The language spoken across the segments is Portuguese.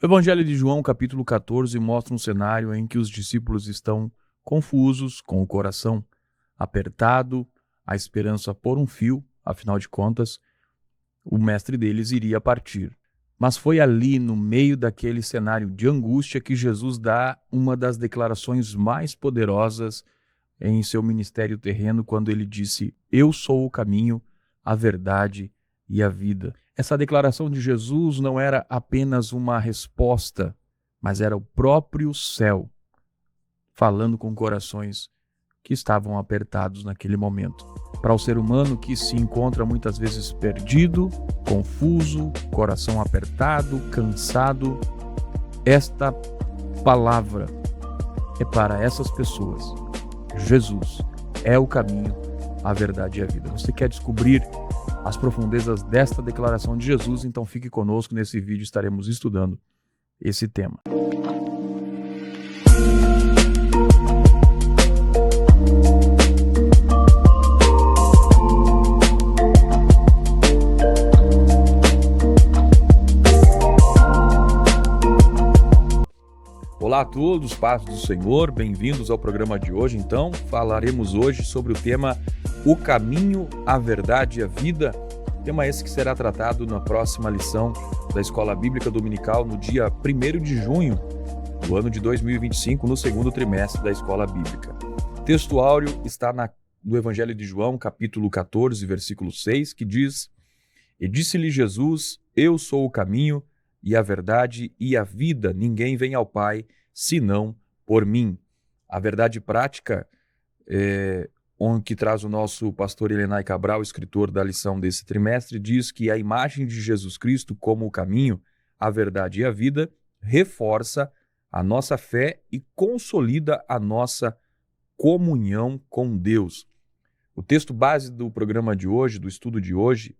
O Evangelho de João, capítulo 14, mostra um cenário em que os discípulos estão confusos, com o coração apertado, a esperança por um fio, afinal de contas, o mestre deles iria partir. Mas foi ali, no meio daquele cenário de angústia, que Jesus dá uma das declarações mais poderosas em seu ministério terreno, quando ele disse: "Eu sou o caminho, a verdade e a vida". Essa declaração de Jesus não era apenas uma resposta, mas era o próprio céu falando com corações que estavam apertados naquele momento. Para o ser humano que se encontra muitas vezes perdido, confuso, coração apertado, cansado, esta palavra é para essas pessoas. Jesus é o caminho, a verdade e a vida. Você quer descobrir as profundezas desta declaração de Jesus? Então fique conosco, nesse vídeo estaremos estudando esse tema. Olá a todos, paz do Senhor, bem-vindos ao programa de hoje. Então, falaremos hoje sobre o tema O Caminho, a Verdade e a Vida, tema esse que será tratado na próxima lição da Escola Bíblica Dominical no dia 1º de junho do ano de 2025, no segundo trimestre da Escola Bíblica. O texto áureo está no Evangelho de João, capítulo 14, versículo 6, que diz: "E disse-lhe Jesus, eu sou o caminho e a verdade e a vida, ninguém vem ao Pai senão por mim". A verdade prática que traz o nosso pastor Elenay Cabral, escritor da lição desse trimestre, diz que a imagem de Jesus Cristo como o caminho, a verdade e a vida reforça a nossa fé e consolida a nossa comunhão com Deus. O texto base do programa de hoje, do estudo de hoje,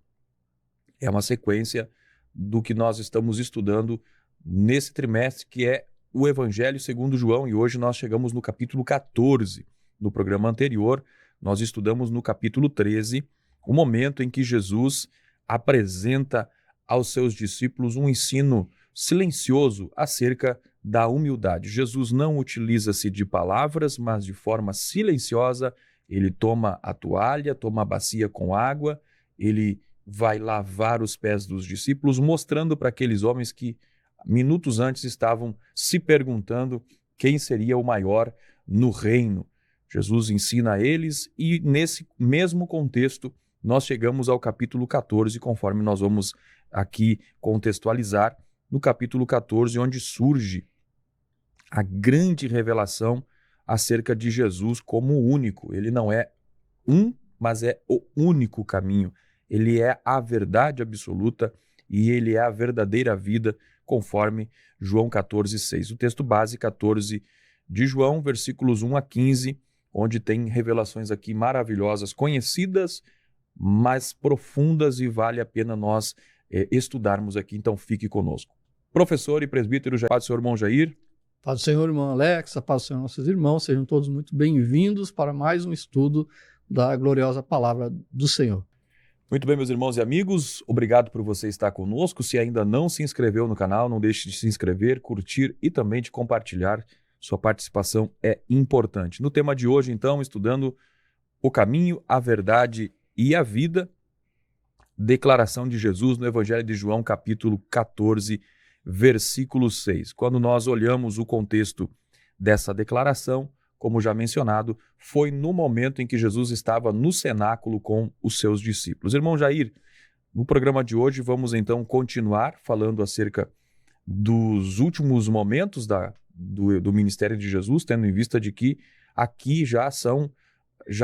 é uma sequência do que nós estamos estudando nesse trimestre, que é o Evangelho segundo João, e hoje nós chegamos no capítulo 14. No programa anterior, nós estudamos no capítulo 13, o momento em que Jesus apresenta aos seus discípulos um ensino silencioso acerca da humildade. Jesus não utiliza-se de palavras, mas de forma silenciosa, ele toma a toalha, toma a bacia com água, ele vai lavar os pés dos discípulos, mostrando para aqueles homens que minutos antes estavam se perguntando quem seria o maior no reino. Jesus ensina a eles e nesse mesmo contexto nós chegamos ao capítulo 14, conforme nós vamos aqui contextualizar, no capítulo 14, onde surge a grande revelação acerca de Jesus como o único. Ele não é mas é o único caminho. Ele é a verdade absoluta e ele é a verdadeira vida, conforme João 14:6. O texto base 14 de João, versículos 1 a 15, onde tem revelações aqui maravilhosas, conhecidas, mas profundas, e vale a pena nós estudarmos aqui. Então fique conosco. Professor e presbítero, paz do Senhor, irmão Jair. Paz do Senhor, irmão Alex, a paz do Senhor, nossos irmãos, sejam todos muito bem-vindos para mais um estudo da gloriosa palavra do Senhor. Muito bem, meus irmãos e amigos, obrigado por você estar conosco. Se ainda não se inscreveu no canal, não deixe de se inscrever, curtir e também de compartilhar. Sua participação é importante. No tema de hoje, então, estudando o caminho, a verdade e a vida, declaração de Jesus no Evangelho de João, capítulo 14, versículo 6. Quando nós olhamos o contexto dessa declaração, como já mencionado, foi no momento em que Jesus estava no cenáculo com os seus discípulos. Irmão Jair, no programa de hoje vamos então continuar falando acerca dos últimos momentos do ministério de Jesus, tendo em vista de que aqui já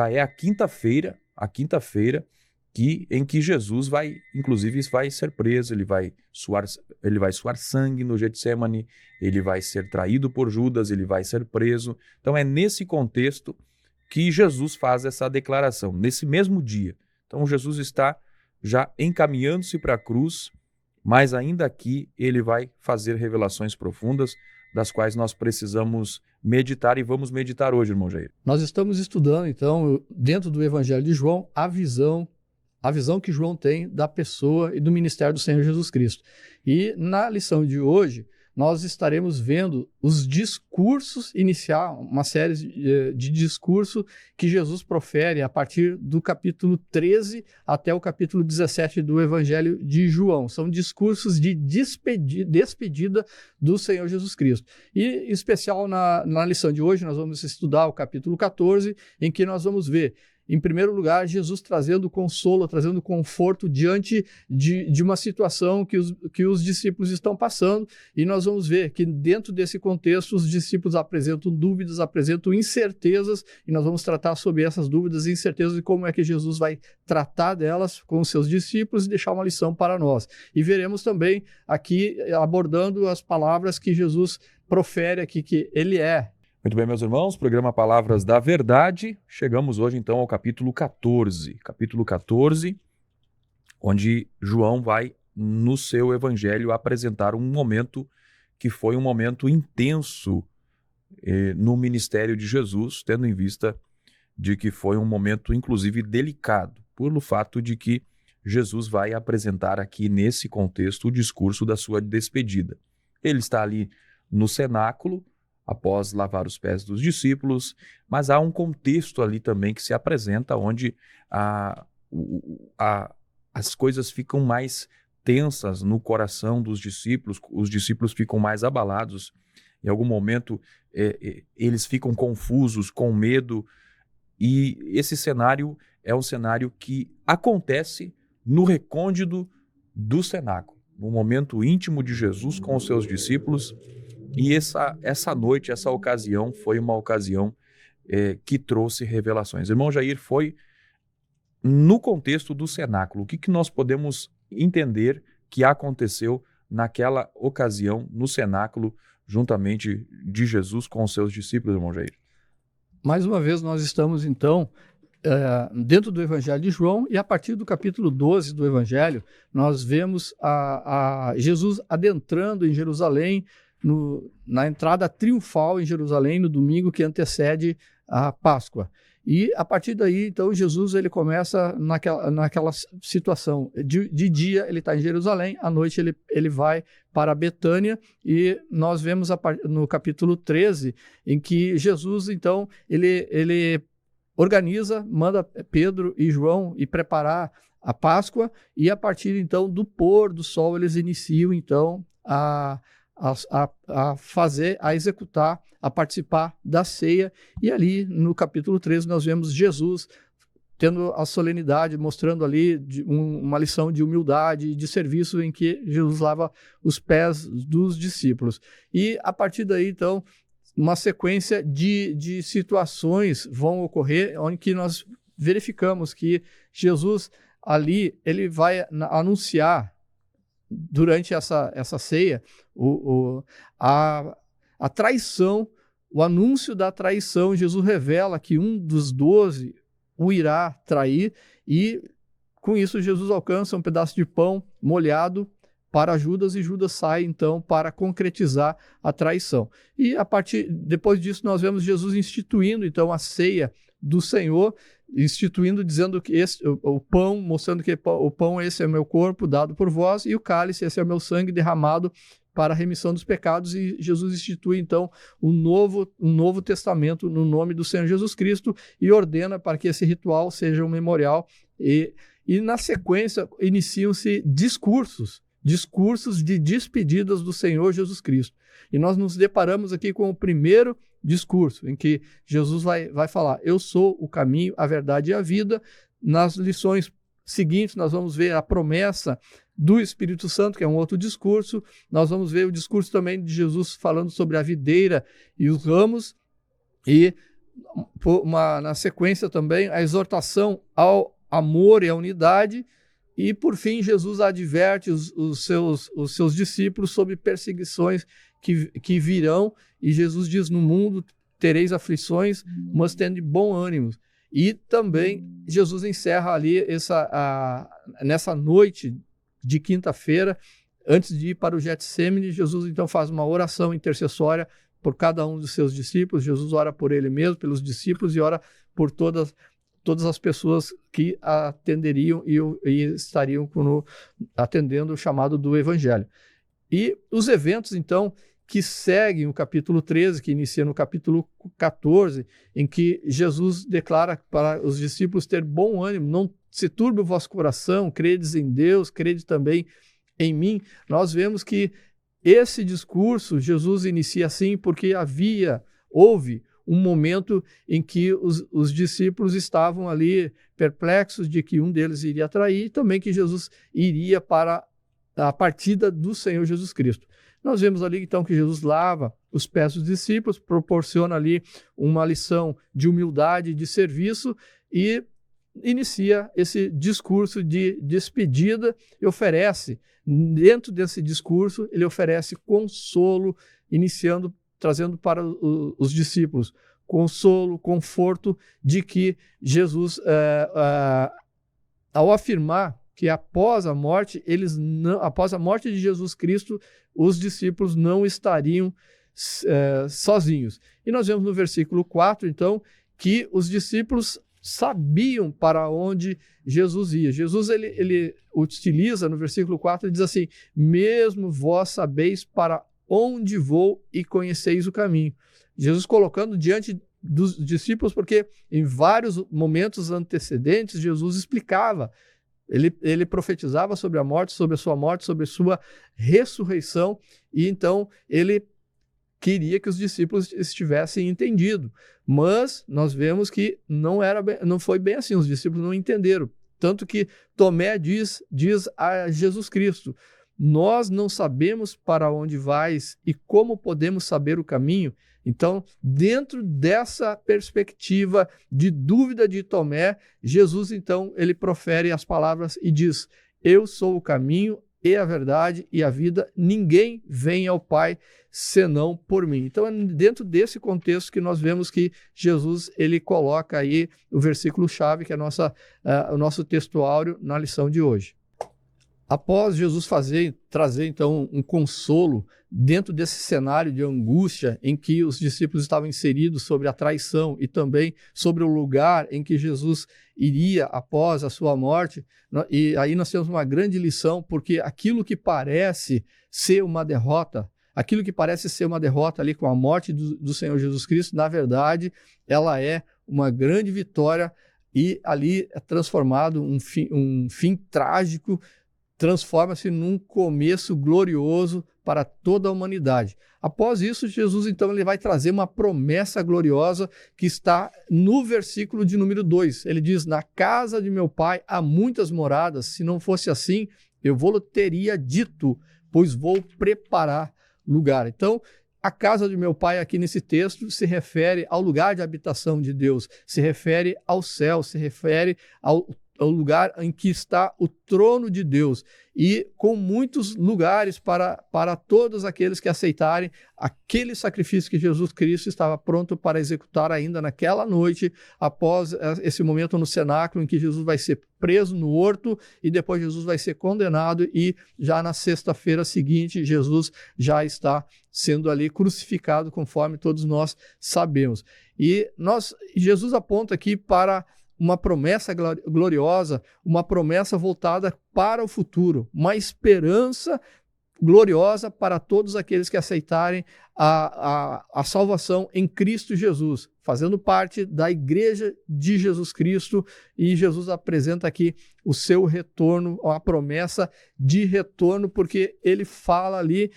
é a quinta-feira em que Jesus vai ser preso, ele vai suar sangue no Getsemane, ele vai ser traído por Judas, ele vai ser preso. Então é nesse contexto que Jesus faz essa declaração, nesse mesmo dia. Então Jesus está já encaminhando-se para a cruz, mas ainda aqui ele vai fazer revelações profundas, das quais nós precisamos meditar e vamos meditar hoje, irmão Jair. Nós estamos estudando, então, dentro do Evangelho de João, a visão que João tem da pessoa e do ministério do Senhor Jesus Cristo. E na lição de hoje, nós estaremos vendo os discursos, iniciar uma série de discursos que Jesus profere a partir do capítulo 13 até o capítulo 17 do Evangelho de João. São discursos de despedida do Senhor Jesus Cristo. E, em especial, na lição de hoje, nós vamos estudar o capítulo 14, em que nós vamos ver, em primeiro lugar, Jesus trazendo consolo, trazendo conforto diante de uma situação que os discípulos estão passando, e nós vamos ver que dentro desse contexto os discípulos apresentam dúvidas, apresentam incertezas, e nós vamos tratar sobre essas dúvidas e incertezas e como é que Jesus vai tratar delas com os seus discípulos e deixar uma lição para nós. E veremos também aqui abordando as palavras que Jesus profere aqui, que ele é. Muito bem, meus irmãos, programa Palavras da Verdade. Chegamos hoje, então, ao capítulo 14. Capítulo 14, onde João vai, no seu evangelho, apresentar um momento que foi um momento intenso no ministério de Jesus, tendo em vista de que foi um momento, inclusive, delicado, pelo fato de que Jesus vai apresentar aqui, nesse contexto, o discurso da sua despedida. Ele está ali no cenáculo, após lavar os pés dos discípulos, mas há um contexto ali também que se apresenta onde as coisas ficam mais tensas no coração dos discípulos, os discípulos ficam mais abalados, em algum momento eles ficam confusos, com medo, e esse cenário é um cenário que acontece no recôndito do cenáculo, no momento íntimo de Jesus com os seus discípulos. E essa noite, essa ocasião, foi uma ocasião que trouxe revelações. Irmão Jair, foi no contexto do cenáculo. O que nós podemos entender que aconteceu naquela ocasião, no cenáculo, juntamente de Jesus com os seus discípulos, irmão Jair? Mais uma vez, nós estamos, então, dentro do Evangelho de João, e a partir do capítulo 12 do Evangelho, nós vemos a Jesus adentrando em Jerusalém, na entrada triunfal em Jerusalém, no domingo que antecede a Páscoa. E a partir daí, então, Jesus ele começa naquela situação. De dia ele está em Jerusalém, à noite ele vai para Betânia, e nós vemos no capítulo 13, em que Jesus, então, ele organiza, manda Pedro e João ir preparar a Páscoa, e a partir, então, do pôr do sol, eles iniciam, então, a executar, a participar da ceia. E ali no capítulo 13 nós vemos Jesus tendo a solenidade, mostrando ali uma lição de humildade e de serviço, em que Jesus lava os pés dos discípulos. E a partir daí, então, uma sequência de situações vão ocorrer, onde que nós verificamos que Jesus ali, ele vai anunciar durante essa ceia a traição, o anúncio da traição. Jesus revela que um dos 12 o irá trair, e com isso Jesus alcança um pedaço de pão molhado para Judas, e Judas sai então para concretizar a traição. E depois disso nós vemos Jesus instituindo então a ceia do Senhor, instituindo, dizendo que o pão, mostrando que o pão, esse é o meu corpo dado por vós, e o cálice, esse é o meu sangue derramado para a remissão dos pecados. E Jesus institui então um novo testamento no nome do Senhor Jesus Cristo, e ordena para que esse ritual seja um memorial, e na sequência iniciam-se discursos de despedidas do Senhor Jesus Cristo. E nós nos deparamos aqui com o primeiro discurso, em que Jesus vai falar: eu sou o caminho, a verdade e a vida. Nas lições seguintes nós vamos ver a promessa do Espírito Santo, que é um outro discurso. Nós vamos ver o discurso também de Jesus falando sobre a videira e os ramos, e na sequência também a exortação ao amor e à unidade. E, por fim, Jesus adverte os seus discípulos sobre perseguições que virão, e Jesus diz: no mundo tereis aflições, mas tende bom ânimo. E também Jesus encerra ali nessa noite de quinta-feira, antes de ir para o Getsêmani. Jesus então faz uma oração intercessória por cada um dos seus discípulos. Jesus ora por ele mesmo, pelos discípulos, e ora por todas as pessoas que atenderiam e estariam atendendo o chamado do Evangelho. E os eventos, então, que seguem o capítulo 13, que inicia no capítulo 14, em que Jesus declara para os discípulos ter bom ânimo, não se turbe o vosso coração, credes em Deus, crede também em mim. Nós vemos que esse discurso Jesus inicia assim porque houve um momento em que os discípulos estavam ali perplexos de que um deles iria trair e também que Jesus iria para a partida do Senhor Jesus Cristo. Nós vemos ali então que Jesus lava os pés dos discípulos, proporciona ali uma lição de humildade, de serviço e inicia esse discurso de despedida e oferece, dentro desse discurso, ele oferece consolo, trazendo para os discípulos consolo, conforto de que Jesus, ao afirmar que após a morte de Jesus Cristo, os discípulos não estariam sozinhos. E nós vemos no versículo 4, então, que os discípulos sabiam para onde Jesus ia. Jesus ele utiliza no versículo 4, ele diz assim: mesmo vós sabeis para onde vou e conheceis o caminho. Jesus colocando diante dos discípulos, porque em vários momentos antecedentes Jesus explicava, ele profetizava sobre a morte, sobre a sua ressurreição, e então ele queria que os discípulos estivessem entendido. Mas nós vemos que não foi bem assim, os discípulos não entenderam. Tanto que Tomé diz a Jesus Cristo: nós não sabemos para onde vais e como podemos saber o caminho. Então, dentro dessa perspectiva de dúvida de Tomé, Jesus, então, ele profere as palavras e diz: eu sou o caminho e a verdade e a vida, ninguém vem ao Pai senão por mim. Então, é dentro desse contexto que nós vemos que Jesus, ele coloca aí o versículo-chave, que é o nosso texto áureo na lição de hoje. Após Jesus trazer então um consolo dentro desse cenário de angústia em que os discípulos estavam inseridos sobre a traição e também sobre o lugar em que Jesus iria após a sua morte, e aí nós temos uma grande lição, porque aquilo que parece ser uma derrota ali com a morte do Senhor Jesus Cristo, na verdade, ela é uma grande vitória e ali é transformado um fim trágico, transforma-se num começo glorioso para toda a humanidade. Após isso, Jesus, então, ele vai trazer uma promessa gloriosa que está no versículo de número 2. Ele diz: na casa de meu pai há muitas moradas, se não fosse assim, eu vou teria dito, pois vou preparar lugar. Então, a casa de meu pai aqui nesse texto se refere ao lugar de habitação de Deus, se refere ao céu, se refere ao lugar em que está o trono de Deus, e com muitos lugares para todos aqueles que aceitarem aquele sacrifício que Jesus Cristo estava pronto para executar ainda naquela noite, após esse momento no cenáculo em que Jesus vai ser preso no horto e depois Jesus vai ser condenado, e já na sexta-feira seguinte Jesus já está sendo ali crucificado, conforme todos nós sabemos. E Jesus aponta aqui para uma promessa gloriosa, uma promessa voltada para o futuro, uma esperança gloriosa para todos aqueles que aceitarem a salvação em Cristo Jesus, fazendo parte da Igreja de Jesus Cristo. E Jesus apresenta aqui o seu retorno, a promessa de retorno, porque ele fala ali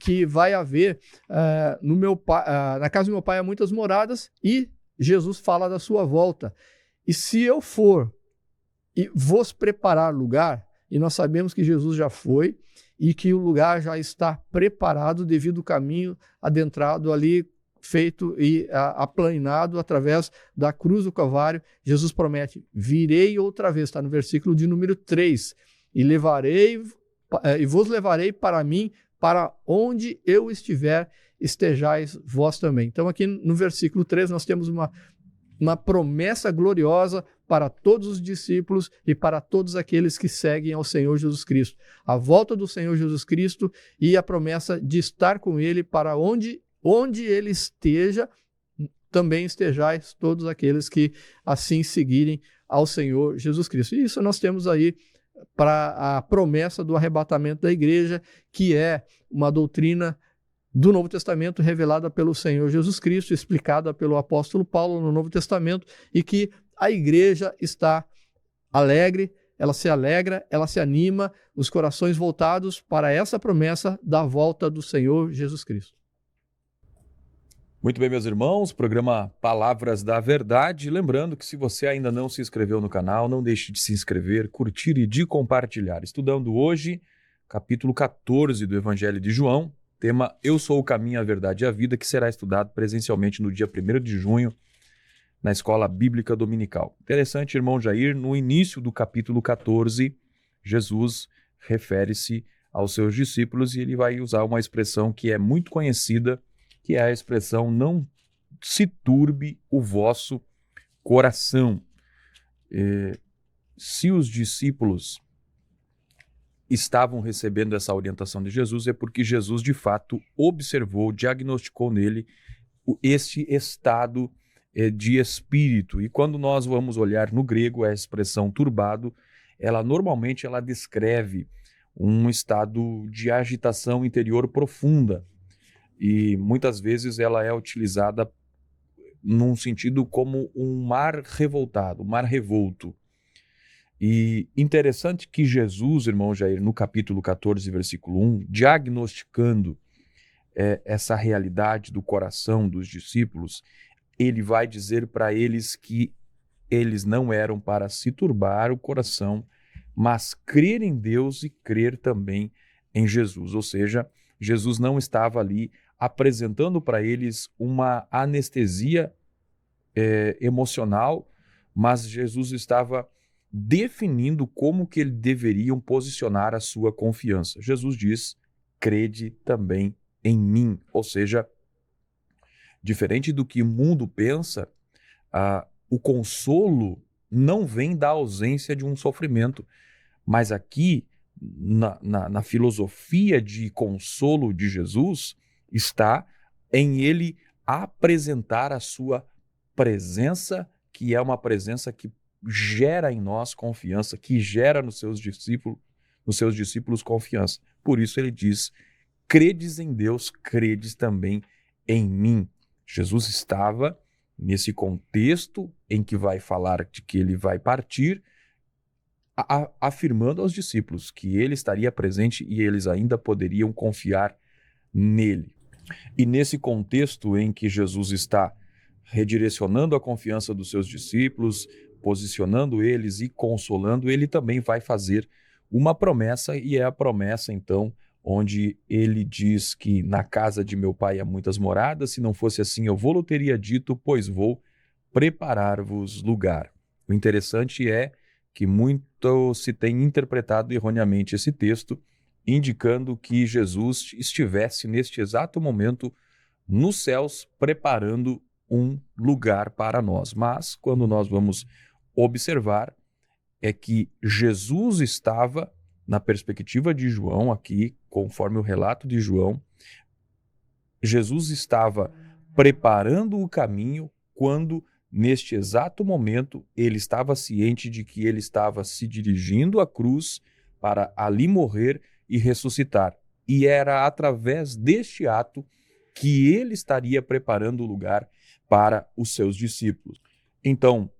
que vai haver na casa do meu pai há muitas moradas, e Jesus fala da sua volta. E se eu for e vos preparar lugar, e nós sabemos que Jesus já foi e que o lugar já está preparado devido ao caminho adentrado ali, feito e aplanado através da cruz do Calvário, Jesus promete: virei outra vez, está no versículo de número 3, e vos levarei para mim, para onde eu estiver, estejais vós também. Então aqui no versículo 3 nós temos uma promessa gloriosa para todos os discípulos e para todos aqueles que seguem ao Senhor Jesus Cristo. A volta do Senhor Jesus Cristo e a promessa de estar com Ele, para onde Ele esteja, também estejais todos aqueles que assim seguirem ao Senhor Jesus Cristo. E isso nós temos aí para a promessa do arrebatamento da igreja, que é uma doutrina do Novo Testamento revelada pelo Senhor Jesus Cristo, explicada pelo apóstolo Paulo no Novo Testamento, e que a igreja está alegre, ela se alegra, ela se anima, os corações voltados para essa promessa da volta do Senhor Jesus Cristo. Muito bem, meus irmãos, programa Palavras da Verdade. Lembrando que se você ainda não se inscreveu no canal, não deixe de se inscrever, curtir e de compartilhar. Estudando hoje, capítulo 14 do Evangelho de João, tema Eu Sou o Caminho, a Verdade e a Vida, que será estudado presencialmente no dia 1º de junho, na Escola Bíblica Dominical. Interessante, irmão Jair, no início do capítulo 14, Jesus refere-se aos seus discípulos e ele vai usar uma expressão que é muito conhecida, que é a expressão não se turbe o vosso coração. Se os discípulos estavam recebendo essa orientação de Jesus, é porque Jesus de fato observou, diagnosticou nele esse estado de espírito. E quando nós vamos olhar no grego, a expressão turbado, normalmente ela descreve um estado de agitação interior profunda. E muitas vezes ela é utilizada num sentido como um mar revoltado, um mar revolto. E interessante que Jesus, irmão Jair, no capítulo 14, versículo 1, diagnosticando essa realidade do coração dos discípulos, ele vai dizer para eles que eles não eram para se turbar o coração, mas crer em Deus e crer também em Jesus. Ou seja, Jesus não estava ali apresentando para eles uma anestesia emocional, mas Jesus estava definindo como que eles deveriam posicionar a sua confiança. Jesus diz, crede também em mim. Ou seja, diferente do que o mundo pensa, o consolo não vem da ausência de um sofrimento, mas aqui, na filosofia de consolo de Jesus, está em ele apresentar a sua presença, que é uma presença que gera em nós confiança, que gera nos seus discípulos confiança. Por isso ele diz, credes em Deus, credes também em mim. Jesus estava nesse contexto em que vai falar de que ele vai partir, afirmando aos discípulos que ele estaria presente e eles ainda poderiam confiar nele. E nesse contexto em que Jesus está redirecionando a confiança dos seus discípulos, posicionando eles e consolando, ele também vai fazer uma promessa, e é a promessa, então, onde ele diz que na casa de meu pai há muitas moradas, se não fosse assim eu vou-lo teria dito, pois vou preparar-vos lugar. O interessante é que muito se tem interpretado erroneamente esse texto, indicando que Jesus estivesse neste exato momento nos céus preparando um lugar para nós. Mas quando nós vamos observar, é que Jesus estava, na perspectiva de João aqui, conforme o relato de João, Jesus estava preparando o caminho quando, neste exato momento, ele estava ciente de que ele estava se dirigindo à cruz para ali morrer e ressuscitar. E era através deste ato que ele estaria preparando o lugar para os seus discípulos. Então,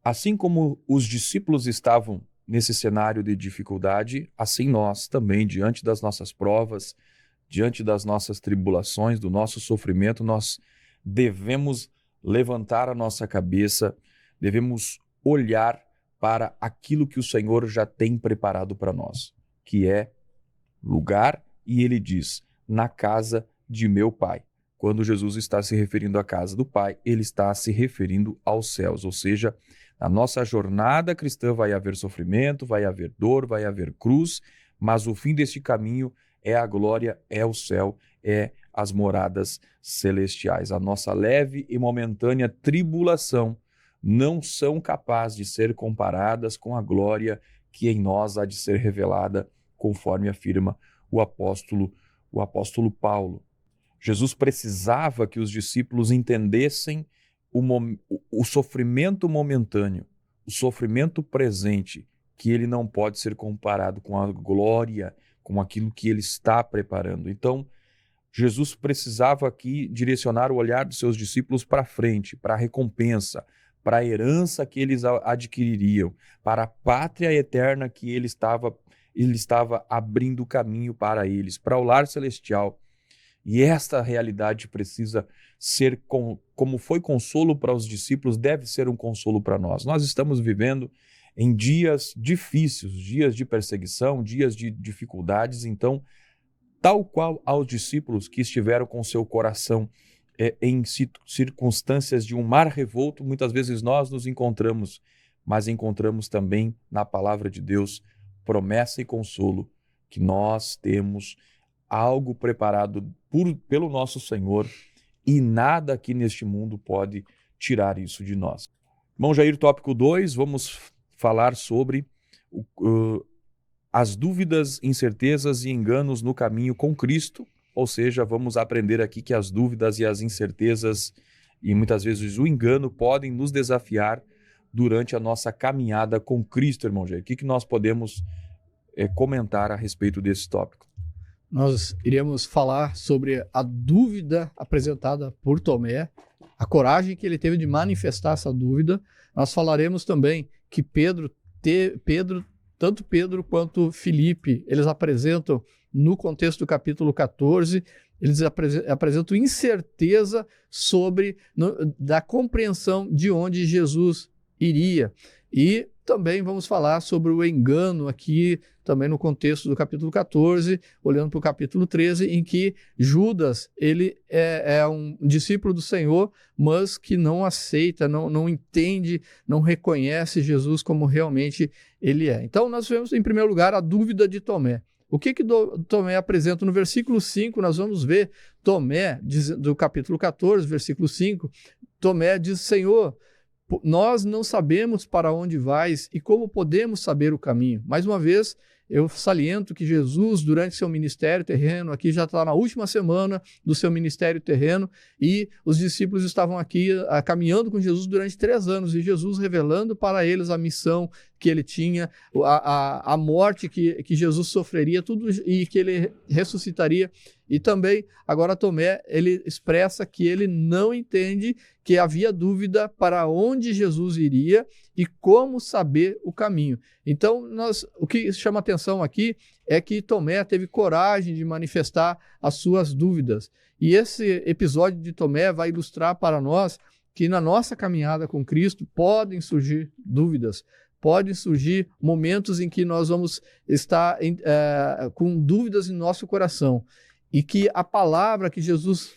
assim como os discípulos estavam nesse cenário de dificuldade, assim nós também, diante das nossas provas, diante das nossas tribulações, do nosso sofrimento, nós devemos levantar a nossa cabeça, devemos olhar para aquilo que o Senhor já tem preparado para nós, que é lugar, e ele diz, na casa de meu Pai. Quando Jesus está se referindo à casa do Pai, ele está se referindo aos céus, ou seja, na nossa jornada cristã vai haver sofrimento, vai haver dor, vai haver cruz, mas o fim deste caminho é a glória, é o céu, é as moradas celestiais. A nossa leve e momentânea tribulação não são capazes de ser comparadas com a glória que em nós há de ser revelada, conforme afirma o apóstolo Paulo. Jesus precisava que os discípulos entendessem o sofrimento momentâneo, o sofrimento presente que ele não pode ser comparado com a glória, com aquilo que ele está preparando. Então, Jesus precisava aqui direcionar o olhar dos seus discípulos para frente, para a recompensa, para a herança que eles adquiririam, para a pátria eterna que ele estava abrindo caminho para eles, para o lar celestial. E esta realidade precisa ser, como foi consolo para os discípulos, deve ser um consolo para nós. Nós estamos vivendo em dias difíceis, dias de perseguição, dias de dificuldades. Então, tal qual aos discípulos que estiveram com seu coração em circunstâncias de um mar revolto, muitas vezes nós nos encontramos, mas encontramos também na palavra de Deus promessa e consolo, que nós temos algo preparado pelo nosso Senhor e nada aqui neste mundo pode tirar isso de nós. Irmão Jair, tópico 2, vamos falar sobre as dúvidas, incertezas e enganos no caminho com Cristo, ou seja, vamos aprender aqui que as dúvidas e as incertezas e muitas vezes o engano podem nos desafiar durante a nossa caminhada com Cristo, irmão Jair. O que nós podemos comentar a respeito desse tópico? Nós iremos falar sobre a dúvida apresentada por Tomé, a coragem que ele teve de manifestar essa dúvida. Nós falaremos também que tanto Pedro quanto Filipe, eles apresentam, no contexto do capítulo 14, eles apresentam incerteza da compreensão de onde Jesus iria. E também vamos falar sobre o engano aqui, também no contexto do capítulo 14, olhando para o capítulo 13, em que Judas, ele é um discípulo do Senhor, mas que não aceita, não entende, não reconhece Jesus como realmente ele é. Então, nós vemos, em primeiro lugar, a dúvida de Tomé. O que Tomé apresenta? No versículo 5, nós vamos ver Tomé, do capítulo 14, versículo 5, Tomé diz: Senhor, nós não sabemos para onde vais e como podemos saber o caminho. Mais uma vez, eu saliento que Jesus, durante seu ministério terreno, aqui já está na última semana do seu ministério terreno, e os discípulos estavam aqui caminhando com Jesus durante 3 anos, e Jesus revelando para eles a missão que ele tinha, a morte que Jesus sofreria, tudo, e que ele ressuscitaria. E também, agora Tomé, ele expressa que ele não entende, que havia dúvida para onde Jesus iria e como saber o caminho. Então, o que chama atenção aqui é que Tomé teve coragem de manifestar as suas dúvidas. E esse episódio de Tomé vai ilustrar para nós que na nossa caminhada com Cristo podem surgir dúvidas, podem surgir momentos em que nós vamos estar com dúvidas em nosso coração. E que a palavra que Jesus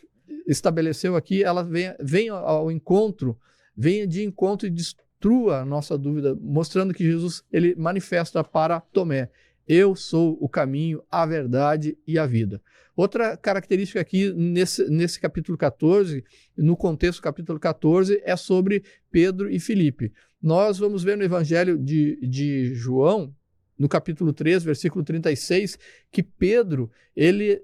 estabeleceu aqui, ela venha ao encontro, venha de encontro e destrua a nossa dúvida, mostrando que Jesus, ele manifesta para Tomé: eu sou o caminho, a verdade e a vida. Outra característica aqui nesse capítulo 14, no contexto do capítulo 14, é sobre Pedro e Filipe. Nós vamos ver no Evangelho de João, no capítulo 3, versículo 36, que Pedro, ele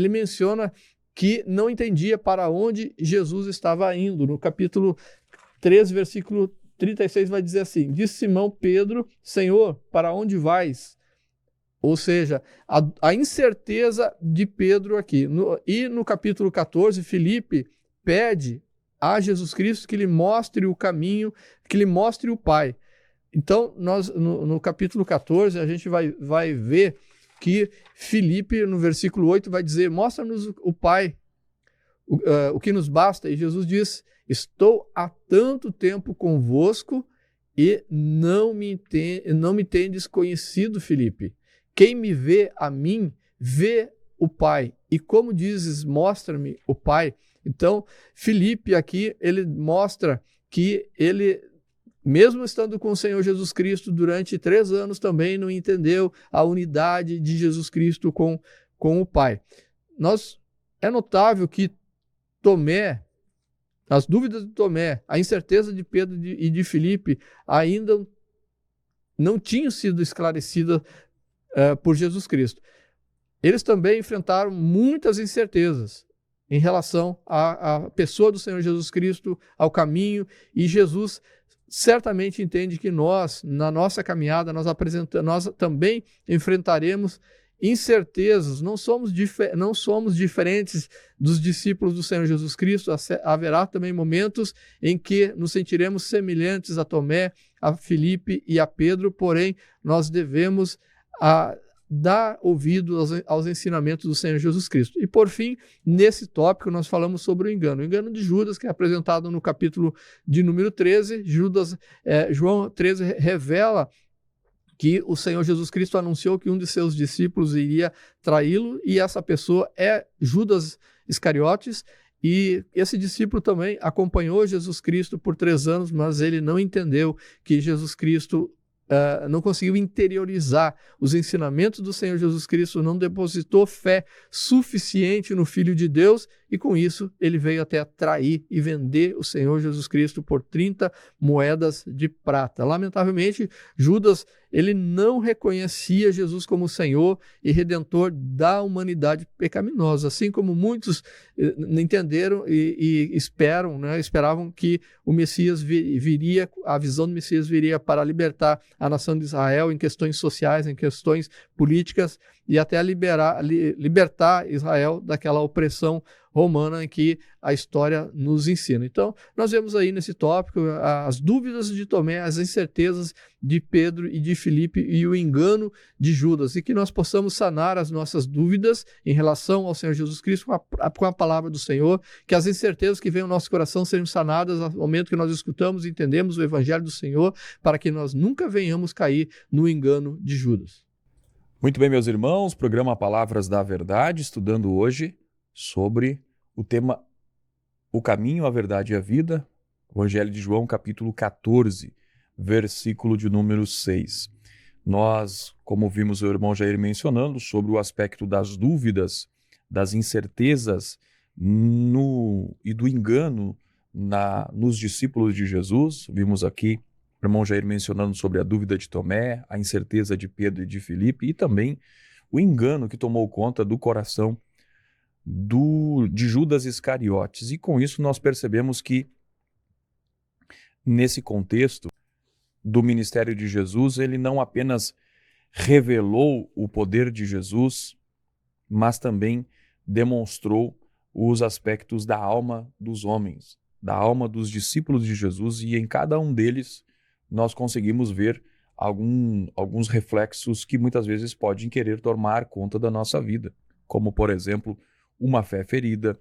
menciona que não entendia para onde Jesus estava indo. No capítulo 3, versículo 36, vai dizer assim: disse Simão Pedro: Senhor, para onde vais? Ou seja, a incerteza de Pedro aqui. E no capítulo 14, Filipe pede a Jesus Cristo que lhe mostre o caminho, que lhe mostre o Pai. Então, nós, no capítulo 14, a gente vai ver que Filipe, no versículo 8, vai dizer: mostra-nos o Pai, o que nos basta. E Jesus diz: estou há tanto tempo convosco e não me tendes conhecido, Filipe. Quem me vê a mim, vê o Pai. E como dizes, mostra-me o Pai. Então, Filipe aqui, ele mostra que ele, mesmo estando com o Senhor Jesus Cristo durante 3 anos, também não entendeu a unidade de Jesus Cristo com o Pai. É notável que Tomé, as dúvidas de Tomé, a incerteza de Pedro e de Filipe ainda não tinham sido esclarecidas por Jesus Cristo. Eles também enfrentaram muitas incertezas em relação à pessoa do Senhor Jesus Cristo, ao caminho, e Jesus certamente entende que nós, na nossa caminhada, nós também enfrentaremos incertezas, não somos diferentes dos discípulos do Senhor Jesus Cristo. Haverá também momentos em que nos sentiremos semelhantes a Tomé, a Filipe e a Pedro, porém nós devemos dar ouvido aos ensinamentos do Senhor Jesus Cristo. E por fim, nesse tópico nós falamos sobre o engano de Judas, que é apresentado no capítulo de número 13. João 13 revela que o Senhor Jesus Cristo anunciou que um de seus discípulos iria traí-lo, e essa pessoa é Judas Iscariotes, e esse discípulo também acompanhou Jesus Cristo por 3 anos, mas ele não entendeu que Jesus Cristo não conseguiu interiorizar os ensinamentos do Senhor Jesus Cristo, não depositou fé suficiente no Filho de Deus, e com isso ele veio até trair e vender o Senhor Jesus Cristo por 30 moedas de prata. Lamentavelmente, Judas, ele não reconhecia Jesus como Senhor e Redentor da humanidade pecaminosa, assim como muitos entenderam e esperavam que o Messias viria, a visão do Messias viria para libertar a nação de Israel em questões sociais, em questões políticas, e até libertar Israel daquela opressão romana em que a história nos ensina. Então, nós vemos aí nesse tópico as dúvidas de Tomé, as incertezas de Pedro e de Filipe e o engano de Judas, e que nós possamos sanar as nossas dúvidas em relação ao Senhor Jesus Cristo com a palavra do Senhor, que as incertezas que vêm ao nosso coração sejam sanadas no momento que nós escutamos e entendemos o Evangelho do Senhor, para que nós nunca venhamos cair no engano de Judas. Muito bem, meus irmãos, programa Palavras da Verdade, estudando hoje sobre o tema O Caminho, a Verdade e a Vida, Evangelho de João, capítulo 14, versículo de número 6. Nós, como vimos o irmão Jair mencionando, sobre o aspecto das dúvidas, das incertezas e do engano nos discípulos de Jesus, vimos aqui o irmão Jair mencionando sobre a dúvida de Tomé, a incerteza de Pedro e de Filipe, e também o engano que tomou conta do coração de Judas Iscariotes. E com isso nós percebemos que, nesse contexto do ministério de Jesus, ele não apenas revelou o poder de Jesus, mas também demonstrou os aspectos da alma dos homens, da alma dos discípulos de Jesus, e em cada um deles nós conseguimos ver alguns reflexos que muitas vezes podem querer tomar conta da nossa vida, como, por exemplo, uma fé ferida,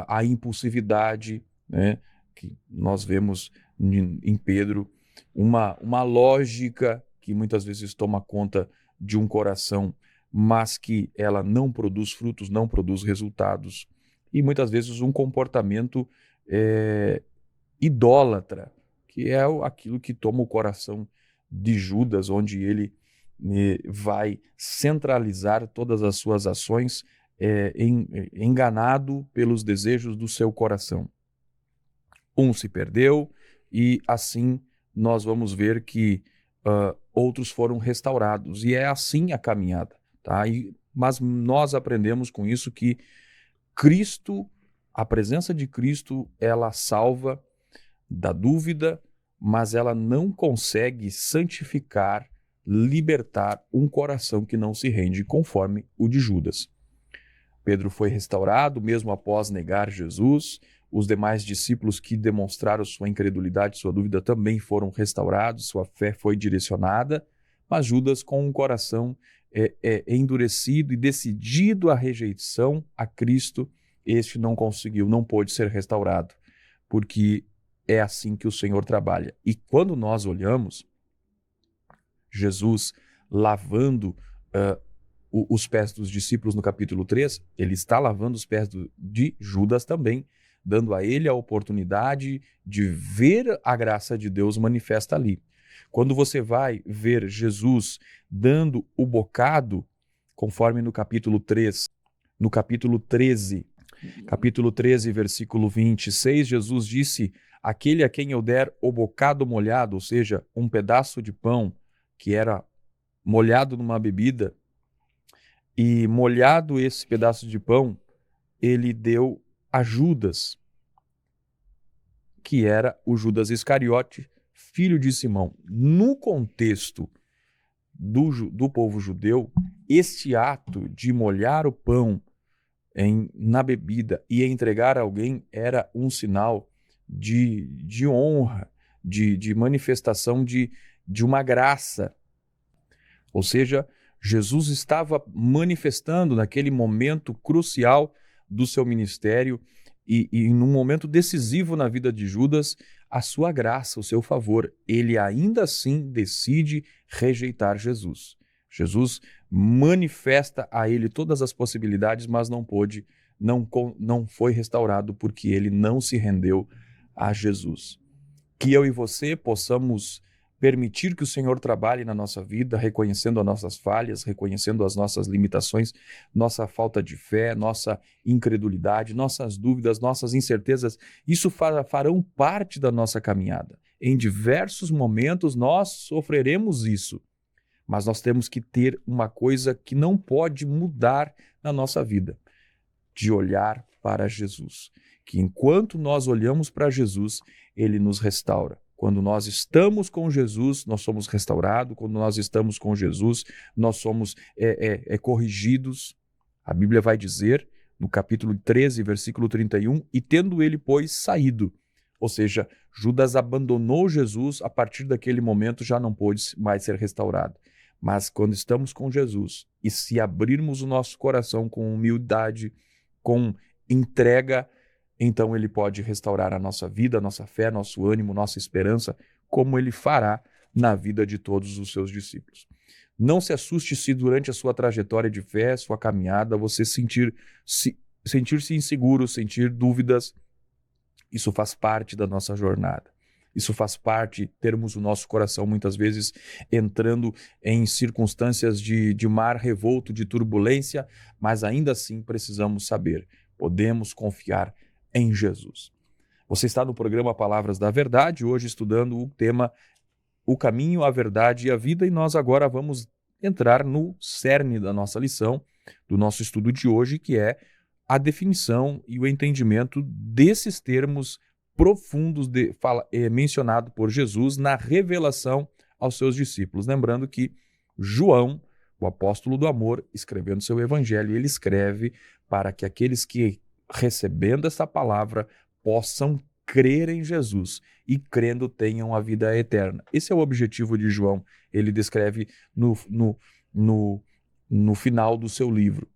a impulsividade, né, que nós vemos em Pedro, uma lógica que muitas vezes toma conta de um coração, mas que ela não produz frutos, não produz resultados, e muitas vezes um comportamento idólatra, que é aquilo que toma o coração de Judas, onde ele vai centralizar todas as suas ações, enganado pelos desejos do seu coração. Um se perdeu, e assim nós vamos ver que outros foram restaurados, e é assim a caminhada, tá? Mas nós aprendemos com isso que Cristo, a presença de Cristo, ela salva da dúvida, mas ela não consegue santificar, libertar um coração que não se rende, conforme o de Judas. Pedro foi restaurado, mesmo após negar Jesus. Os demais discípulos que demonstraram sua incredulidade, sua dúvida, também foram restaurados, sua fé foi direcionada, mas Judas, com um coração endurecido e decidido à rejeição a Cristo, este não conseguiu, não pôde ser restaurado, porque é assim que o Senhor trabalha. E quando nós olhamos Jesus lavando os pés dos discípulos no capítulo 3, ele está lavando os pés de Judas também, dando a ele a oportunidade de ver a graça de Deus manifesta ali. Quando você vai ver Jesus dando o bocado, conforme no capítulo 3, no capítulo 13, versículo 26, Jesus disse: aquele a quem eu der o bocado molhado, ou seja, um pedaço de pão que era molhado numa bebida, e molhado esse pedaço de pão, ele deu a Judas, que era o Judas Iscariote, filho de Simão. No contexto do povo judeu, este ato de molhar o pão na bebida e entregar a alguém era um sinal de honra, de manifestação de uma graça. Ou seja, Jesus estava manifestando naquele momento crucial do seu ministério e num momento decisivo na vida de Judas, a sua graça, o seu favor. Ele ainda assim decide rejeitar Jesus. Jesus manifesta a ele todas as possibilidades, mas não foi restaurado porque ele não se rendeu a Jesus. Que eu e você possamos permitir que o Senhor trabalhe na nossa vida, reconhecendo as nossas falhas, reconhecendo as nossas limitações, nossa falta de fé, nossa incredulidade, nossas dúvidas, nossas incertezas. Isso farão parte da nossa caminhada. Em diversos momentos nós sofreremos isso, mas nós temos que ter uma coisa que não pode mudar na nossa vida, de olhar para Jesus. Que enquanto nós olhamos para Jesus, Ele nos restaura. Quando nós estamos com Jesus, nós somos restaurados. Quando nós estamos com Jesus, nós somos corrigidos. A Bíblia vai dizer, no capítulo 13, versículo 31, e tendo ele, pois, saído. Ou seja, Judas abandonou Jesus, a partir daquele momento já não pôde mais ser restaurado. Mas quando estamos com Jesus e se abrirmos o nosso coração com humildade, com entrega, então ele pode restaurar a nossa vida, a nossa fé, nosso ânimo, nossa esperança, como ele fará na vida de todos os seus discípulos. Não se assuste se durante a sua trajetória de fé, sua caminhada, você sentir-se inseguro, sentir dúvidas. Isso faz parte da nossa jornada. Isso faz parte, termos o nosso coração muitas vezes entrando em circunstâncias de mar revolto, de turbulência, mas ainda assim precisamos saber, podemos confiar em Jesus. Você está no programa Palavras da Verdade, hoje estudando o tema O Caminho, a Verdade e a Vida, e nós agora vamos entrar no cerne da nossa lição, do nosso estudo de hoje, que é a definição e o entendimento desses termos profundos mencionados por Jesus na revelação aos seus discípulos. Lembrando que João, o apóstolo do amor, escrevendo seu evangelho, ele escreve para que aqueles que recebendo essa palavra possam crer em Jesus e crendo tenham a vida eterna. Esse é o objetivo de João. Ele descreve no final do seu livro.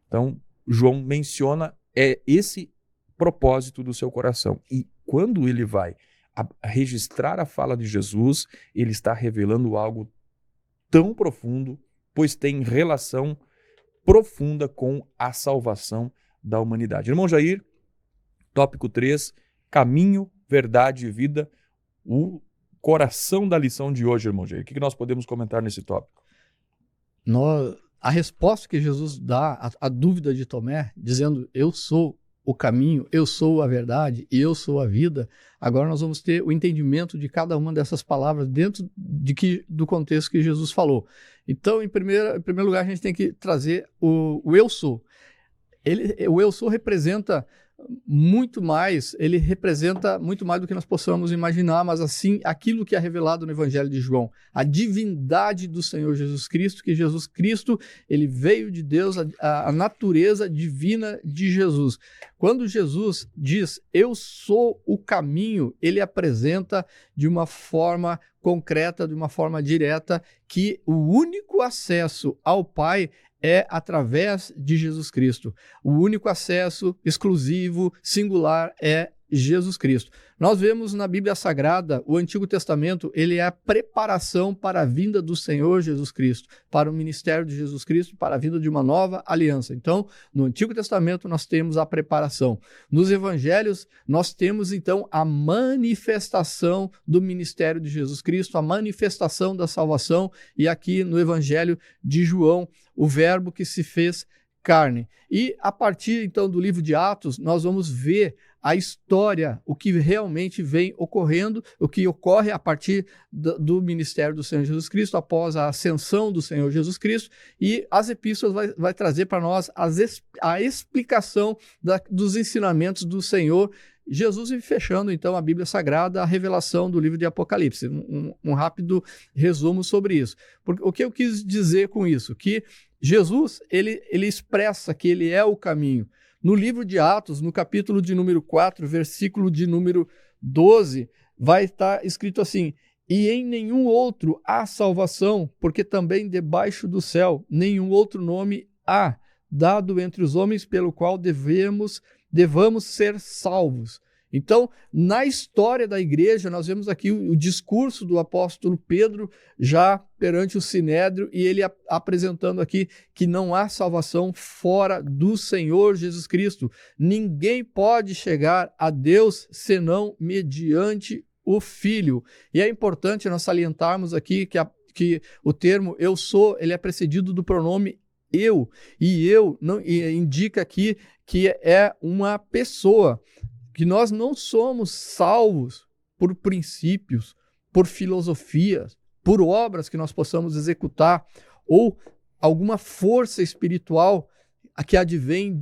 Então, João menciona esse propósito do seu coração. E quando ele vai registrar a fala de Jesus, ele está revelando algo tão profundo, pois tem relação profunda com a salvação da humanidade. Irmão Jair, tópico 3, caminho, verdade e vida, o coração da lição de hoje, irmão Jair. O que nós podemos comentar nesse tópico? A resposta que Jesus dá à dúvida de Tomé, dizendo, eu sou o caminho, eu sou a verdade e eu sou a vida, agora nós vamos ter o entendimento de cada uma dessas palavras dentro do contexto que Jesus falou. Então, em primeiro lugar, a gente tem que trazer o eu sou. O eu sou representa muito mais, ele representa muito mais do que nós possamos imaginar, mas assim, aquilo que é revelado no Evangelho de João, a divindade do Senhor Jesus Cristo, que Jesus Cristo, ele veio de Deus, a natureza divina de Jesus. Quando Jesus diz, eu sou o caminho, ele apresenta de uma forma concreta, de uma forma direta, que o único acesso ao Pai é através de Jesus Cristo. O único acesso exclusivo, singular, é Jesus Cristo. Nós vemos na Bíblia Sagrada, o Antigo Testamento, ele é a preparação para a vinda do Senhor Jesus Cristo, para o ministério de Jesus Cristo, para a vinda de uma nova aliança. Então, no Antigo Testamento, nós temos a preparação. Nos Evangelhos, nós temos, então, a manifestação do ministério de Jesus Cristo, a manifestação da salvação, e aqui no Evangelho de João, o verbo que se fez carne. E a partir, então, do livro de Atos, nós vamos ver a história, o que realmente vem ocorrendo, o que ocorre a partir do ministério do Senhor Jesus Cristo, após a ascensão do Senhor Jesus Cristo, e as epístolas vai trazer para nós a explicação dos ensinamentos do Senhor Jesus e fechando então a Bíblia Sagrada, a revelação do livro de Apocalipse. Um rápido resumo sobre isso. Porque, o que eu quis dizer com isso? Que Jesus, ele expressa que ele é o caminho. No livro de Atos, no capítulo de número 4, versículo de número 12, vai estar escrito assim: e em nenhum outro há salvação, porque também debaixo do céu nenhum outro nome há, dado entre os homens pelo qual devamos ser salvos. Então, na história da igreja, nós vemos aqui o discurso do apóstolo Pedro já perante o Sinédrio, e ele apresentando aqui que não há salvação fora do Senhor Jesus Cristo. Ninguém pode chegar a Deus senão mediante o Filho. E é importante nós salientarmos aqui que o termo eu sou, ele é precedido do pronome eu. E eu não indica aqui que é uma pessoa, que nós não somos salvos por princípios, por filosofias, por obras que nós possamos executar, ou alguma força espiritual que advém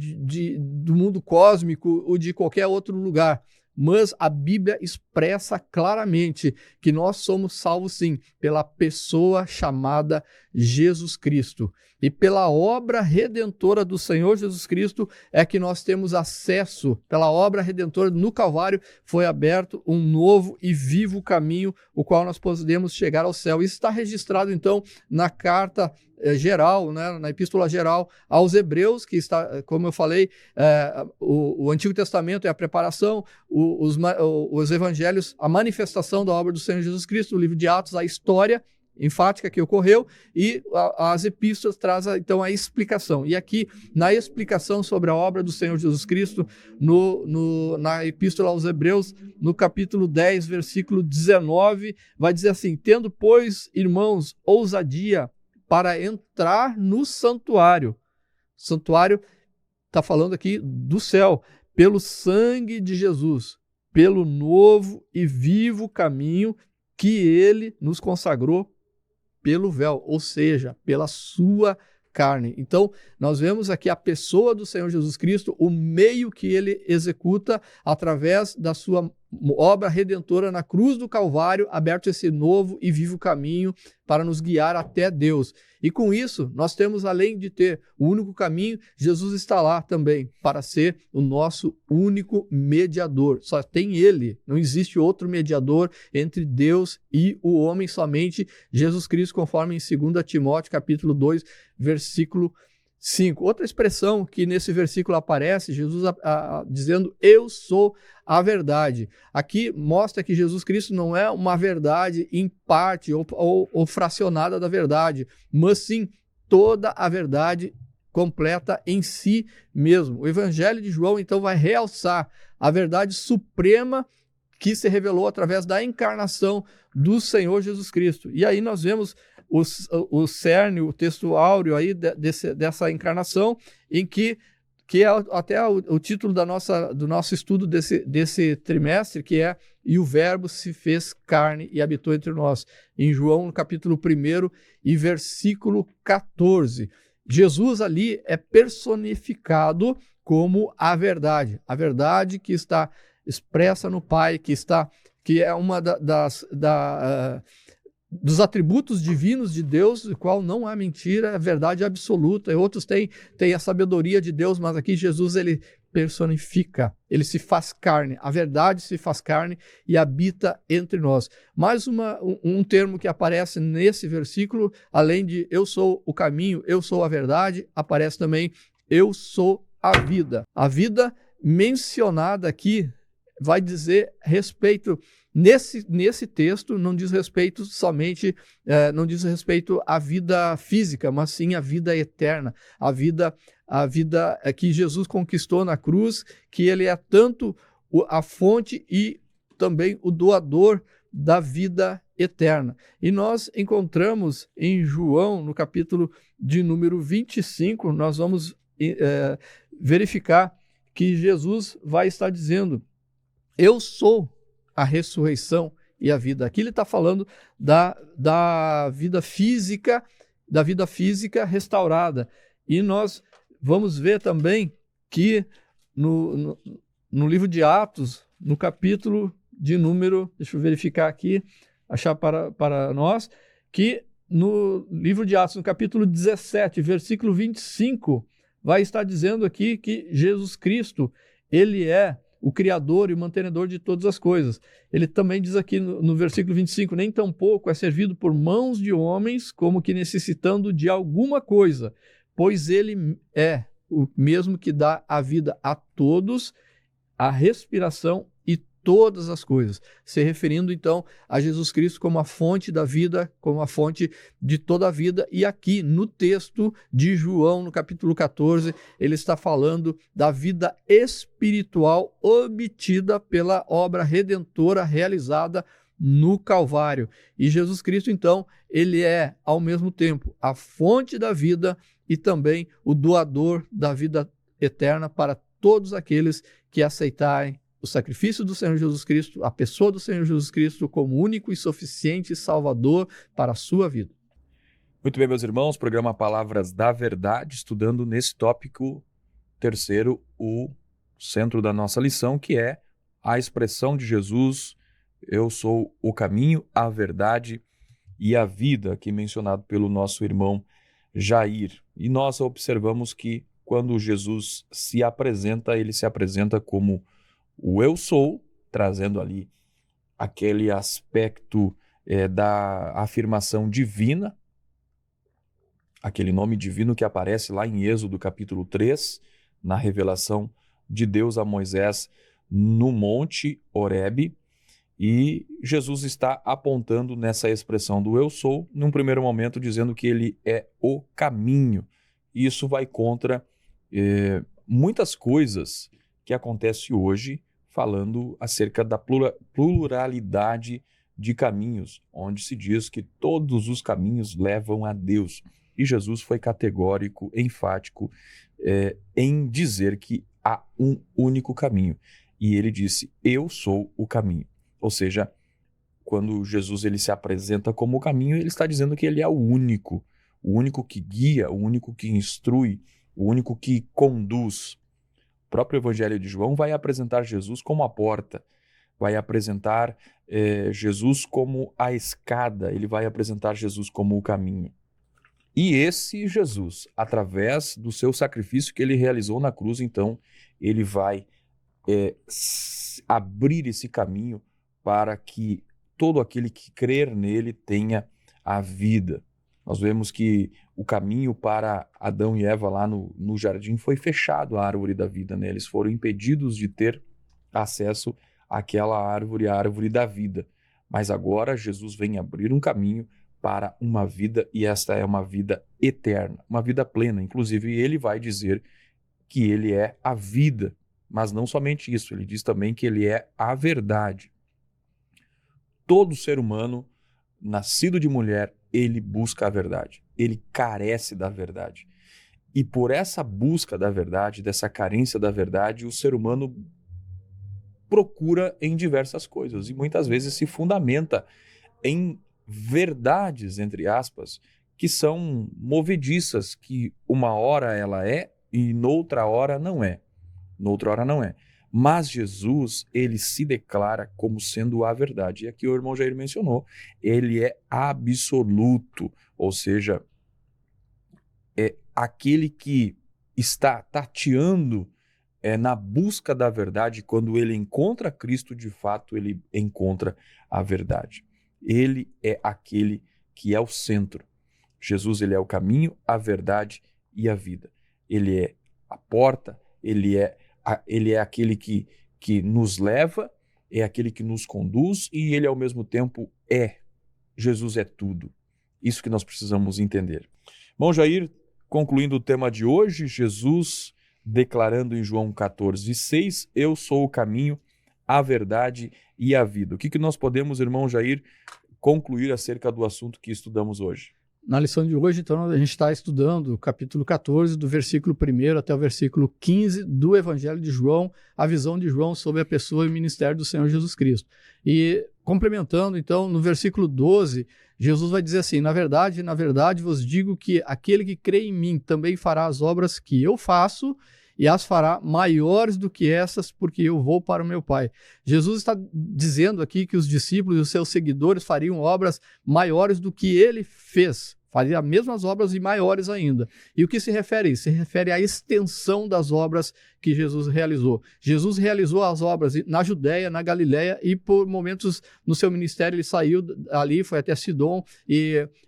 do mundo cósmico ou de qualquer outro lugar. Mas a Bíblia expressa claramente que nós somos salvos, sim, pela pessoa chamada Jesus Cristo. E pela obra redentora do Senhor Jesus Cristo é que nós temos acesso. Pela obra redentora no Calvário foi aberto um novo e vivo caminho, o qual nós podemos chegar ao céu. Isso está registrado, então, na carta geral, né, na epístola geral aos Hebreus, que está, como eu falei, o Antigo Testamento é a preparação, os evangelhos, a manifestação da obra do Senhor Jesus Cristo, o livro de Atos, a história enfática que ocorreu, e as epístolas trazem então a explicação. E aqui, na explicação sobre a obra do Senhor Jesus Cristo, na epístola aos Hebreus, no capítulo 10, versículo 19, vai dizer assim: tendo, pois, irmãos, ousadia para entrar no santuário. Santuário está falando aqui do céu, pelo sangue de Jesus, pelo novo e vivo caminho que ele nos consagrou pelo véu, ou seja, pela sua carne. Então, nós vemos aqui a pessoa do Senhor Jesus Cristo, o meio que ele executa através da sua obra redentora na cruz do Calvário, aberto esse novo e vivo caminho para nos guiar até Deus. E com isso, nós temos, além de ter o único caminho, Jesus está lá também para ser o nosso único mediador. Só tem ele, não existe outro mediador entre Deus e o homem, somente Jesus Cristo, conforme em 2 Timóteo capítulo 2, versículo 5. Outra expressão que nesse versículo aparece, Jesus dizendo: eu sou a verdade. Aqui mostra que Jesus Cristo não é uma verdade em parte ou fracionada da verdade, mas sim toda a verdade completa em si mesmo. O Evangelho de João, então, vai realçar a verdade suprema que se revelou através da encarnação do Senhor Jesus Cristo. E aí nós vemos o cerne, o texto áureo aí dessa encarnação, em que é até o título do nosso estudo desse trimestre, que é "E o Verbo se fez carne e habitou entre nós", em João, no capítulo 1 e versículo 14. Jesus ali é personificado como a verdade que está expressa no Pai, que é uma dos atributos divinos de Deus, do qual não há mentira, é verdade absoluta. E outros têm a sabedoria de Deus, mas aqui Jesus, ele personifica, ele se faz carne, a verdade se faz carne e habita entre nós. Mais um termo que aparece nesse versículo, além de eu sou o caminho, eu sou a verdade, aparece também eu sou a vida. A vida mencionada aqui vai dizer respeito, nesse texto, não diz respeito somente, não diz respeito à vida física, mas sim à vida eterna, a vida que Jesus conquistou na cruz, que ele é tanto a fonte e também o doador da vida eterna. E nós encontramos em João, no capítulo de número 25, nós vamos verificar que Jesus vai estar dizendo: eu sou a ressurreição e a vida. Aqui ele está falando da vida física restaurada. E nós vamos ver também que no livro de Atos, no capítulo de número, deixa eu verificar aqui, achar para nós, que no livro de Atos, no capítulo 17, versículo 25, vai estar dizendo aqui que Jesus Cristo, ele é o Criador e o mantenedor de todas as coisas. Ele também diz aqui no versículo 25, nem tampouco é servido por mãos de homens, como que necessitando de alguma coisa, pois ele é o mesmo que dá a vida a todos, a respiração e todas as coisas, se referindo então a Jesus Cristo como a fonte da vida, como a fonte de toda a vida. E aqui no texto de João, no capítulo 14, ele está falando da vida espiritual obtida pela obra redentora realizada no Calvário. E Jesus Cristo, então, ele é ao mesmo tempo a fonte da vida e também o doador da vida eterna para todos aqueles que aceitarem o sacrifício do Senhor Jesus Cristo, a pessoa do Senhor Jesus Cristo como único e suficiente Salvador para a sua vida. Muito bem, meus irmãos, programa Palavras da Verdade, estudando nesse tópico terceiro, o centro da nossa lição, que é a expressão de Jesus, eu sou o caminho, a verdade e a vida, aqui mencionado pelo nosso irmão Jair. E nós observamos que quando Jesus se apresenta, ele se apresenta como o eu sou, trazendo ali aquele aspecto da afirmação divina, aquele nome divino que aparece lá em Êxodo capítulo 3, na revelação de Deus a Moisés no Monte Horebe, e Jesus está apontando nessa expressão do eu sou, num primeiro momento dizendo que ele é o caminho. Isso vai contra muitas coisas que acontecem hoje, falando acerca da pluralidade de caminhos, onde se diz que todos os caminhos levam a Deus. E Jesus foi categórico, enfático em dizer que há um único caminho. E ele disse, eu sou o caminho. Ou seja, quando Jesus ele se apresenta como o caminho, ele está dizendo que ele é o único que guia, o único que instrui, o único que conduz. O próprio Evangelho de João vai apresentar Jesus como a porta, vai apresentar Jesus como a escada, ele vai apresentar Jesus como o caminho. E esse Jesus, através do seu sacrifício que ele realizou na cruz, então, ele vai abrir esse caminho para que todo aquele que crer nele tenha a vida. Nós vemos que o caminho para Adão e Eva lá no jardim foi fechado, a árvore da vida, né? Eles foram impedidos de ter acesso àquela árvore, a árvore da vida. Mas agora Jesus vem abrir um caminho para uma vida, e esta é uma vida eterna, uma vida plena. Inclusive, ele vai dizer que ele é a vida, mas não somente isso, ele diz também que ele é a verdade. Todo ser humano, nascido de mulher, ele busca a verdade, ele carece da verdade. E por essa busca da verdade, dessa carência da verdade, o ser humano procura em diversas coisas e muitas vezes se fundamenta em verdades, entre aspas, que são movediças, que uma hora ela é e noutra hora não é. Noutra hora não é. Mas Jesus, ele se declara como sendo a verdade. E aqui o irmão Jair mencionou, ele é absoluto, ou seja, é aquele que está tateando na busca da verdade. Quando ele encontra Cristo, de fato, ele encontra a verdade. Ele é aquele que é o centro. Jesus, ele é o caminho, a verdade e a vida. Ele é a porta, ele é aquele que nos leva, é aquele que nos conduz e ele ao mesmo tempo é. Jesus é tudo. Isso que nós precisamos entender. Bom, Jair, concluindo o tema de hoje, Jesus declarando em João 14:6, eu sou o caminho, a verdade e a vida. O que nós podemos, irmão Jair, concluir acerca do assunto que estudamos hoje? Na lição de hoje, então, a gente está estudando o capítulo 14, do versículo 1 até o versículo 15 do Evangelho de João, a visão de João sobre a pessoa e o ministério do Senhor Jesus Cristo. E complementando, então, no versículo 12, Jesus vai dizer assim, na verdade vos digo que aquele que crê em mim também fará as obras que eu faço, e as fará maiores do que essas, porque eu vou para o meu Pai. Jesus está dizendo aqui que os discípulos e os seus seguidores fariam obras maiores do que ele fez. Faria as mesmas obras e maiores ainda. E o que se refere a isso? Se refere à extensão das obras que Jesus realizou. Jesus realizou as obras na Judéia, na Galiléia, e por momentos no seu ministério ele saiu ali, foi até Sidom,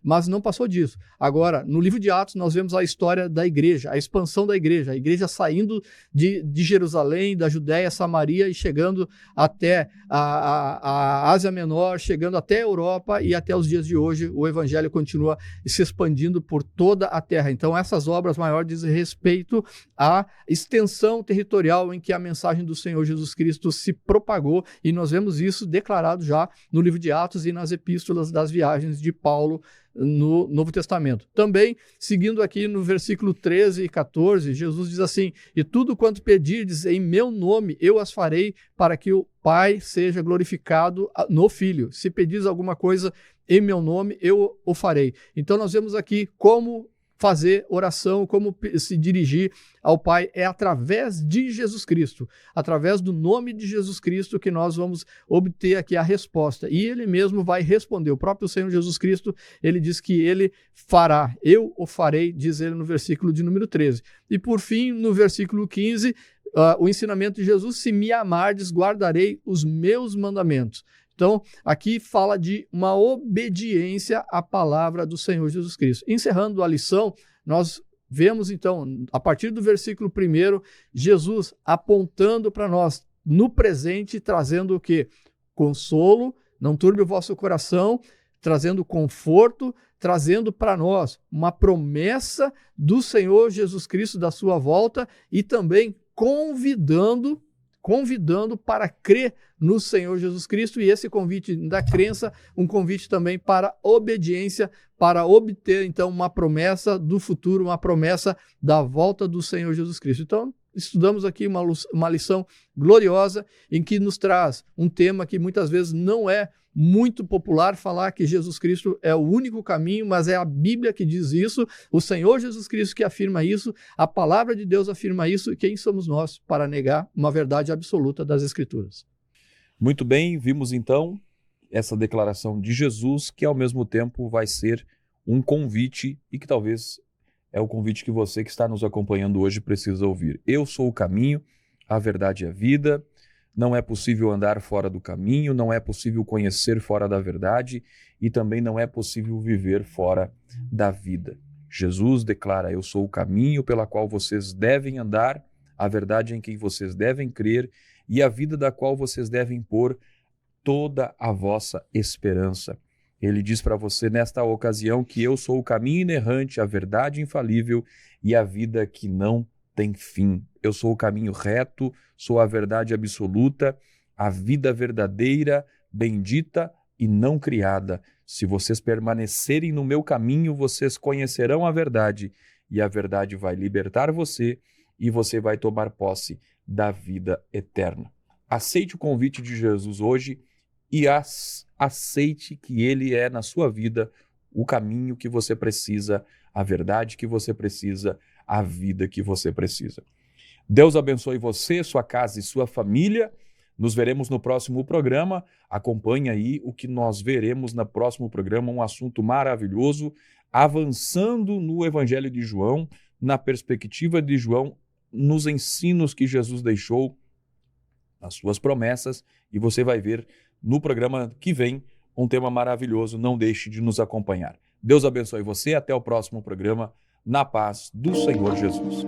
mas não passou disso. Agora, no livro de Atos, nós vemos a história da igreja, a expansão da igreja, a igreja saindo de Jerusalém, da Judéia, Samaria, e chegando até a Ásia Menor, chegando até a Europa, e até os dias de hoje o evangelho continua se expandindo por toda a terra. Então, essas obras maiores dizem respeito à extensão territorial em que a mensagem do Senhor Jesus Cristo se propagou, e nós vemos isso declarado já no livro de Atos e nas epístolas das viagens de Paulo no Novo Testamento. Também, seguindo aqui no versículo 13 e 14, Jesus diz assim: e tudo quanto pedirdes em meu nome, eu as farei, para que o Pai seja glorificado no Filho. Se pedires alguma coisa em meu nome, eu o farei. Então nós vemos aqui como fazer oração, como se dirigir ao Pai, é através de Jesus Cristo, através do nome de Jesus Cristo, que nós vamos obter aqui a resposta. E ele mesmo vai responder. O próprio Senhor Jesus Cristo, ele diz que ele fará, eu o farei, diz ele no versículo de número 13. E por fim, no versículo 15, o ensinamento de Jesus: se me amardes, guardarei os meus mandamentos. Então, aqui fala de uma obediência à palavra do Senhor Jesus Cristo. Encerrando a lição, nós vemos então, a partir do versículo 1, Jesus apontando para nós no presente, trazendo o quê? Consolo, não turbe o vosso coração, trazendo conforto, trazendo para nós uma promessa do Senhor Jesus Cristo, da sua volta, e também convidando para crer no Senhor Jesus Cristo, e esse convite da crença, um convite também para obediência, para obter então uma promessa do futuro, uma promessa da volta do Senhor Jesus Cristo. Então, estudamos aqui uma lição gloriosa em que nos traz um tema que muitas vezes não é muito popular falar, que Jesus Cristo é o único caminho, mas é a Bíblia que diz isso, o Senhor Jesus Cristo que afirma isso, a palavra de Deus afirma isso, e quem somos nós para negar uma verdade absoluta das Escrituras? Muito bem, vimos então essa declaração de Jesus, que ao mesmo tempo vai ser um convite, e que talvez é o convite que você que está nos acompanhando hoje precisa ouvir. Eu sou o caminho, a verdade e a vida. Não é possível andar fora do caminho, não é possível conhecer fora da verdade, e também não é possível viver fora da vida. Jesus declara: eu sou o caminho pela qual vocês devem andar, a verdade em quem vocês devem crer, e a vida da qual vocês devem pôr toda a vossa esperança. Ele diz para você nesta ocasião que eu sou o caminho inerrante, a verdade infalível e a vida que não tem fim. Eu sou o caminho reto, sou a verdade absoluta, a vida verdadeira, bendita e não criada. Se vocês permanecerem no meu caminho, vocês conhecerão a verdade, e a verdade vai libertar você, e você vai tomar posse da vida eterna. Aceite o convite de Jesus hoje e aceite que ele é na sua vida o caminho que você precisa, a verdade que você precisa, a vida que você precisa. Deus abençoe você, sua casa e sua família. Nos veremos no próximo programa. Acompanhe aí o que nós veremos no próximo programa, um assunto maravilhoso, avançando no Evangelho de João, na perspectiva de João, nos ensinos que Jesus deixou, nas suas promessas, e você vai ver no programa que vem um tema maravilhoso. Não deixe de nos acompanhar. Deus abençoe você. Até o próximo programa, na paz do Senhor Jesus.